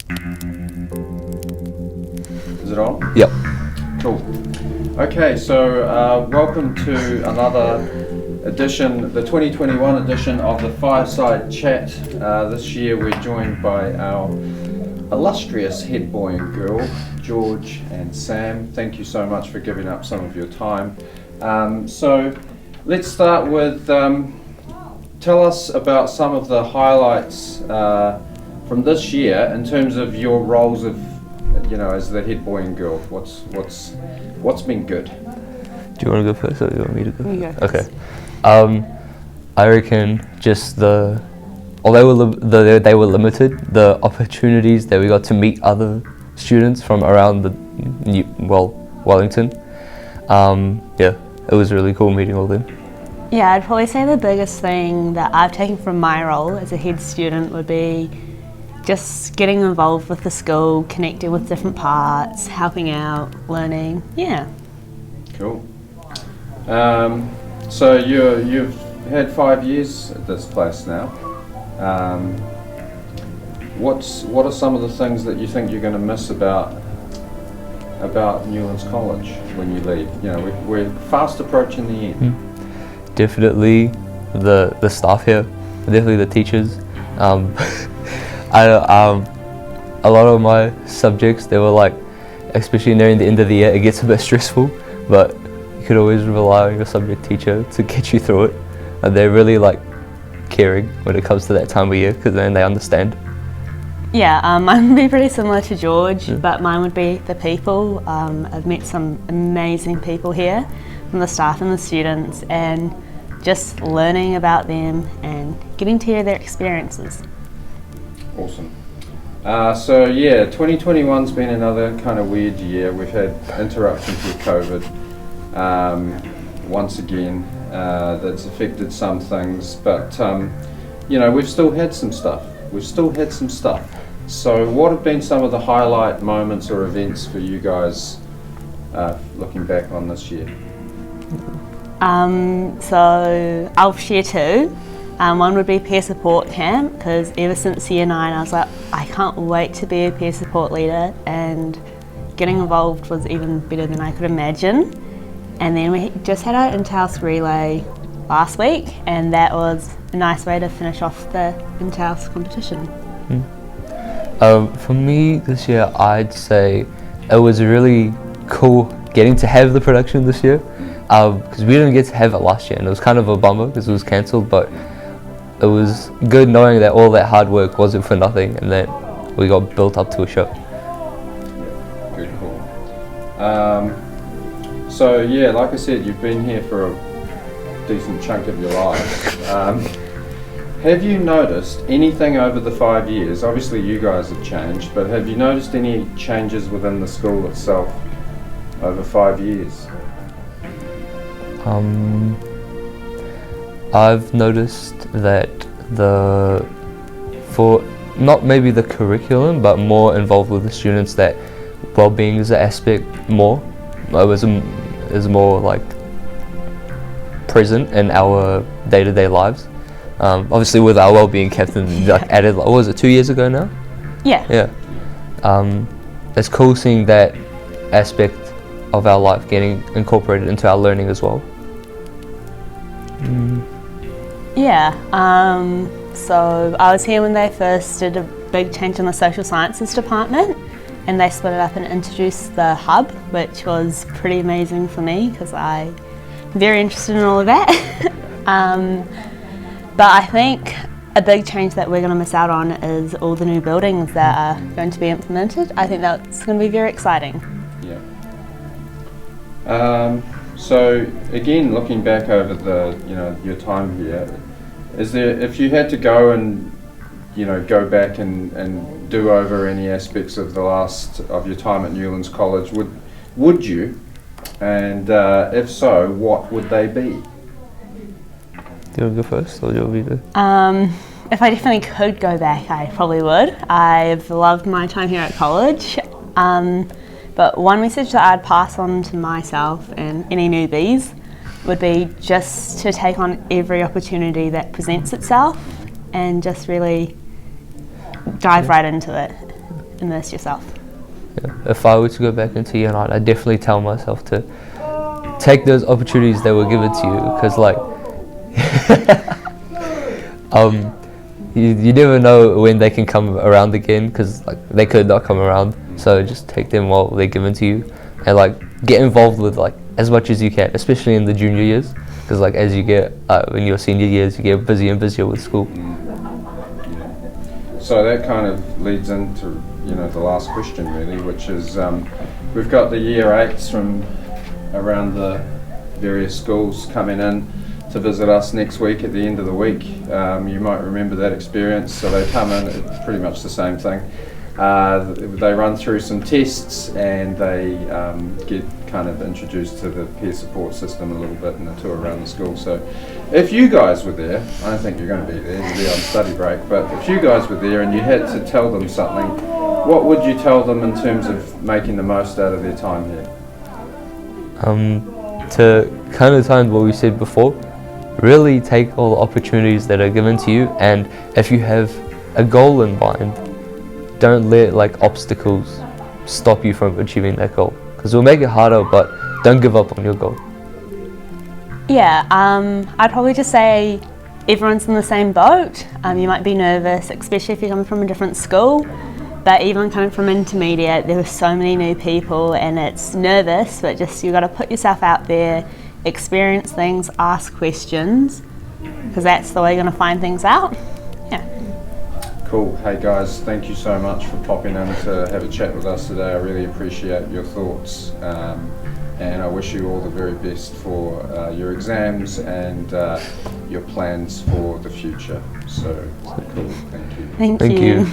Is it on? Yep. Cool. Okay, so welcome to another edition, the 2021 edition of the Fireside Chat. This year we're joined by our illustrious head boy and girl, George and Sam. Thank you so much for giving up some of your time. So let's start with, tell us about some of the highlights from this year in terms of your roles of, as the head boy and girl. What's been good? Do you want to go first, or do you want me to go? You go Okay. first. I reckon just although they were limited, the opportunities that we got to meet other students from around Wellington. It was really cool meeting all them. Yeah, I'd probably say the biggest thing that I've taken from my role as a head student would be just getting involved with the school, connecting with different parts, helping out, learning. Yeah. Cool. So you've had 5 years at this place now. What are some of the things that you think you're going to miss about Newlands College when you leave? We're fast approaching the end. Definitely the staff here, definitely the teachers. A lot of my subjects, they were like, especially nearing the end of the year, it gets a bit stressful, but you could always rely on your subject teacher to get you through it. And they're really like caring when it comes to that time of year, because then they understand. Yeah, mine would be pretty similar to George, but mine would be the people. I've met some amazing people here, from the staff and the students, and just learning about them and getting to hear their experiences. Awesome. 2021's been another kind of weird year. We've had interruptions with COVID once again. That's affected some things, but we've still had some stuff. So what have been some of the highlight moments or events for you guys looking back on this year? So I'll share two. One would be peer support camp, because ever since year 9 I was like, I can't wait to be a peer support leader, and getting involved was even better than I could imagine. And then we just had our inter-house relay last week, and that was a nice way to finish off the inter-house competition. For me this year, I'd say it was really cool getting to have the production this year, because we didn't get to have it last year, and it was kind of a bummer because it was cancelled, but it was good knowing that all that hard work wasn't for nothing, and that we got built up to a show. Yeah, very cool. Like I said, you've been here for a decent chunk of your life. Have you noticed anything over the 5 years? Obviously you guys have changed, but have you noticed any changes within the school itself over 5 years? I've noticed that for not maybe the curriculum, but more involved with the students, that well-being is an aspect more. Is more like present in our day-to-day lives. Obviously with our well-being captain added, what was it, 2 years ago now? Yeah. It's cool seeing that aspect of our life getting incorporated into our learning as well. Yeah, so I was here when they first did a big change in the social sciences department, and they split it up and introduced the hub, which was pretty amazing for me because I'm very interested in all of that. But I think a big change that we're going to miss out on is all the new buildings that are going to be implemented. I think that's going to be very exciting. Yeah. So again, looking back over your time here, is there, if you had to go and go back and do over any aspects of your time at Newlands College, would you? And if so, what would they be? Do you want to go first, or do you want me to? If I definitely could go back, I probably would. I've loved my time here at college. But one message that I'd pass on to myself and any newbies would be just to take on every opportunity that presents itself and just really dive right into it. immerse yourself. Yeah. If I were to go back into year 9, I'd definitely tell myself to take those opportunities that were given to you, because like you never know when they can come around again, because like they could not come around. So just take them while they're given to you, and like get involved with like as much as you can, especially in the junior years, because like as you get in your senior years, you get busier and busier with school. So that kind of leads into the last question really, which is we've got the year 8s from around the various schools coming in to visit us next week at the end of the week. You might remember that experience. So they come in, it's pretty much the same thing. They run through some tests and they get kind of introduced to the peer support system a little bit and a tour around the school. So if you guys were there, I don't think you're going to be there, you'll be on study break, but if you guys were there and you had to tell them something, what would you tell them in terms of making the most out of their time here? To kind of tie into what we said before, really take all the opportunities that are given to you, and if you have a goal in mind, don't let like obstacles stop you from achieving that goal, because it'll make it harder, but don't give up on your goal. Yeah, I'd probably just say everyone's in the same boat. You might be nervous, especially if you're coming from a different school, but even coming from intermediate, there were so many new people and it's nervous, but just you got to put yourself out there, experience things, ask questions, because that's the way you're going to find things out. Yeah. Cool. Hey guys, thank you so much for popping in to have a chat with us today. I really appreciate your thoughts, and I wish you all the very best for your exams and your plans for the future. So cool. Thank you. Thank you.